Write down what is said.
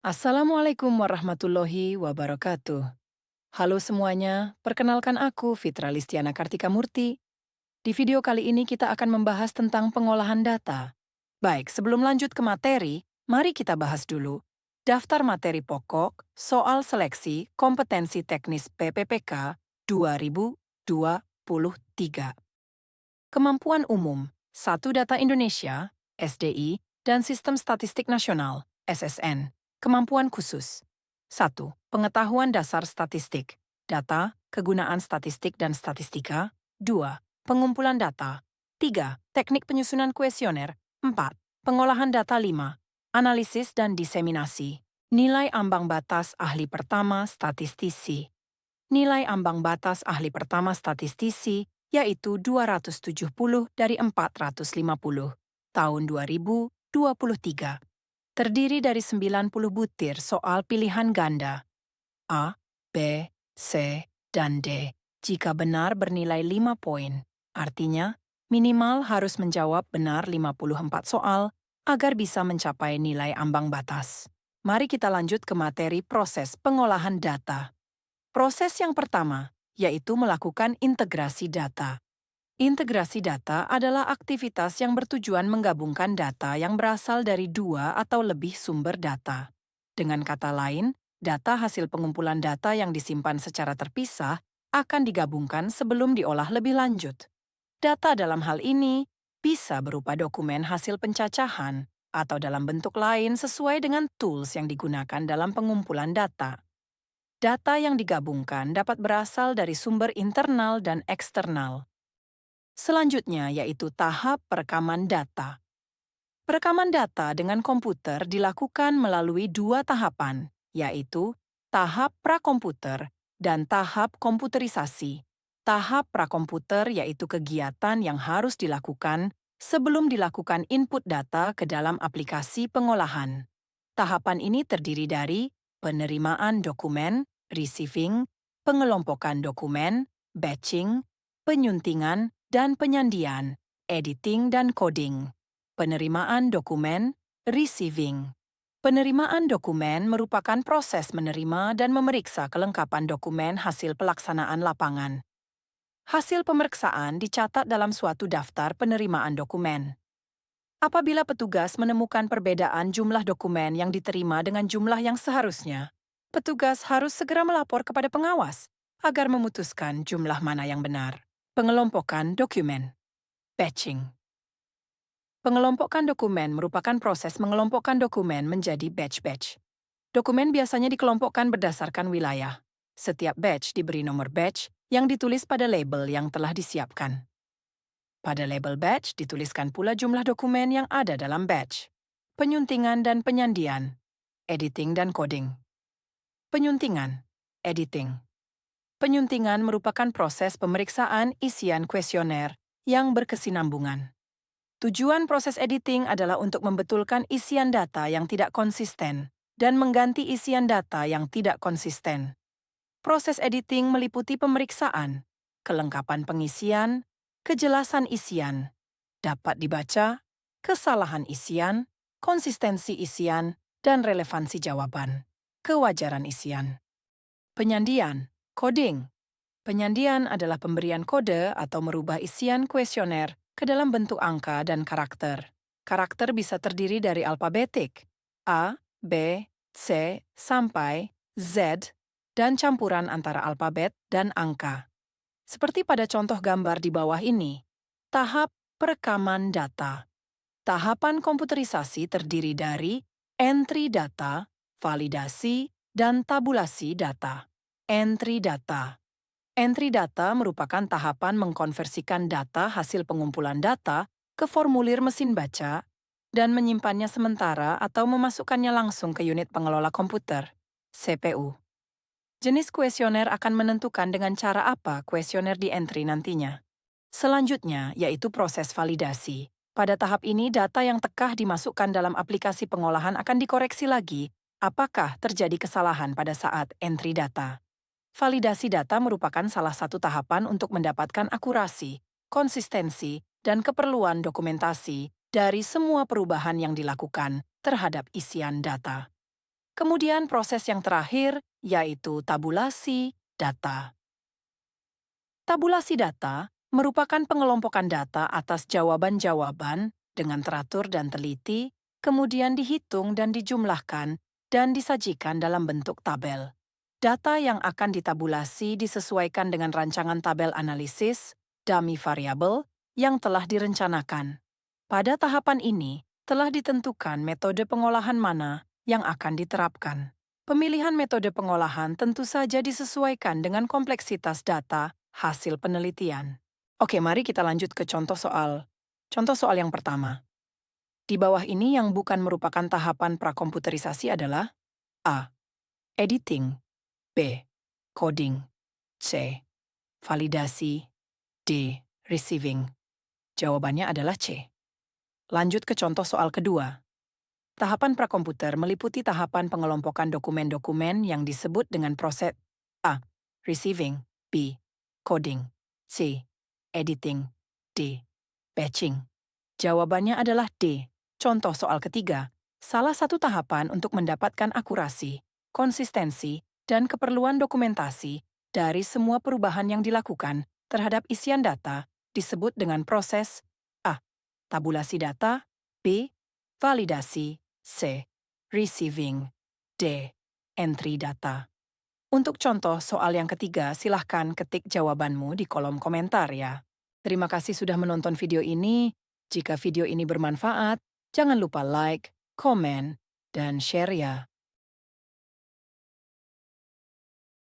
Assalamualaikum warahmatullahi wabarakatuh. Halo semuanya, perkenalkan aku Fitra Listiana Kartika Murti. Di video kali ini kita akan membahas tentang pengolahan data. Baik, sebelum lanjut ke materi, mari kita bahas dulu. Daftar materi pokok, soal seleksi, kompetensi teknis PPPK 2023. Kemampuan umum, satu Data Indonesia, SDI, dan Sistem Statistik Nasional, SSN. Kemampuan khusus. Satu, Pengetahuan dasar statistik. Data, kegunaan statistik dan statistika. 2, Pengumpulan data. 3, Teknik penyusunan kuesioner. 4, Pengolahan data. 5, Analisis dan diseminasi. Nilai ambang batas ahli pertama statistisi. Nilai ambang batas ahli pertama statistisi yaitu 270 dari 450 tahun 2023. Terdiri dari 90 butir soal pilihan ganda A, B, C, dan D. Jika benar bernilai 5 poin, artinya minimal harus menjawab benar 54 soal agar bisa mencapai nilai ambang batas. Mari kita lanjut ke materi proses pengolahan data. Proses yang pertama, yaitu melakukan integrasi data. Integrasi data adalah aktivitas yang bertujuan menggabungkan data yang berasal dari dua atau lebih sumber data. Dengan kata lain, data hasil pengumpulan data yang disimpan secara terpisah akan digabungkan sebelum diolah lebih lanjut. Data dalam hal ini bisa berupa dokumen hasil pencacahan atau dalam bentuk lain sesuai dengan tools yang digunakan dalam pengumpulan data. Data yang digabungkan dapat berasal dari sumber internal dan eksternal. Selanjutnya yaitu tahap perekaman data. Perekaman data dengan komputer dilakukan melalui dua tahapan, yaitu tahap prakomputer dan tahap komputerisasi. Tahap prakomputer yaitu kegiatan yang harus dilakukan sebelum dilakukan input data ke dalam aplikasi pengolahan. Tahapan ini terdiri dari penerimaan dokumen, receiving, pengelompokan dokumen, batching, penyuntingan, dan penyandian, editing dan coding. Penerimaan dokumen, receiving. Penerimaan dokumen merupakan proses menerima dan memeriksa kelengkapan dokumen hasil pelaksanaan lapangan. Hasil pemeriksaan dicatat dalam suatu daftar penerimaan dokumen. Apabila petugas menemukan perbedaan jumlah dokumen yang diterima dengan jumlah yang seharusnya, petugas harus segera melapor kepada pengawas agar memutuskan jumlah mana yang benar. Pengelompokan dokumen. Batching. Pengelompokan dokumen merupakan proses mengelompokkan dokumen menjadi batch-batch. Dokumen biasanya dikelompokkan berdasarkan wilayah. Setiap batch diberi nomor batch yang ditulis pada label yang telah disiapkan. Pada label batch dituliskan pula jumlah dokumen yang ada dalam batch. Penyuntingan dan penyandian. Editing dan coding. Penyuntingan. Editing. Penyuntingan merupakan proses pemeriksaan isian kuesioner yang berkesinambungan. Tujuan proses editing adalah untuk membetulkan isian data yang tidak konsisten dan mengganti isian data yang tidak konsisten. Proses editing meliputi pemeriksaan, kelengkapan pengisian, kejelasan isian, dapat dibaca, kesalahan isian, konsistensi isian, dan relevansi jawaban, kewajaran isian. Penyandian, coding. Penyandian adalah pemberian kode atau merubah isian kuesioner ke dalam bentuk angka dan karakter. Karakter bisa terdiri dari alfabetik, A, B, C, sampai Z, dan campuran antara alfabet dan angka. Seperti pada contoh gambar di bawah ini, tahap perekaman data. Tahapan komputerisasi terdiri dari entry data, validasi, dan tabulasi data. Entry data. Entry data merupakan tahapan mengkonversikan data hasil pengumpulan data ke formulir mesin baca dan menyimpannya sementara atau memasukkannya langsung ke unit pengelola komputer, CPU. Jenis kuesioner akan menentukan dengan cara apa kuesioner di-entry nantinya. Selanjutnya, yaitu proses validasi. Pada tahap ini, data yang tekah dimasukkan dalam aplikasi pengolahan akan dikoreksi lagi apakah terjadi kesalahan pada saat entry data. Validasi data merupakan salah satu tahapan untuk mendapatkan akurasi, konsistensi, dan keperluan dokumentasi dari semua perubahan yang dilakukan terhadap isian data. Kemudian proses yang terakhir yaitu tabulasi data. Tabulasi data merupakan pengelompokan data atas jawaban-jawaban dengan teratur dan teliti, kemudian dihitung dan dijumlahkan dan disajikan dalam bentuk tabel. Data yang akan ditabulasi disesuaikan dengan rancangan tabel analisis, dummy variable, yang telah direncanakan. Pada tahapan ini, telah ditentukan metode pengolahan mana yang akan diterapkan. Pemilihan metode pengolahan tentu saja disesuaikan dengan kompleksitas data hasil penelitian. Oke, mari kita lanjut ke contoh soal. Contoh soal yang pertama. Di bawah ini yang bukan merupakan tahapan prakomputerisasi adalah A. Editing, B. Coding, C. Validasi, D. Receiving. Jawabannya adalah C. Lanjut ke contoh soal kedua. Tahapan prakomputer meliputi tahapan pengelompokan dokumen-dokumen yang disebut dengan proses A. Receiving, B. Coding, C. Editing, D. Batching. Jawabannya adalah D. Contoh soal ketiga, salah satu tahapan untuk mendapatkan akurasi, konsistensi, dan keperluan dokumentasi dari semua perubahan yang dilakukan terhadap isian data disebut dengan proses A. Tabulasi data, B. Validasi, C. Receiving, D. Entry data. Untuk contoh soal yang ketiga, silahkan ketik jawabanmu di kolom komentar ya. Terima kasih sudah menonton video ini. Jika video ini bermanfaat, jangan lupa like, komen, dan share ya.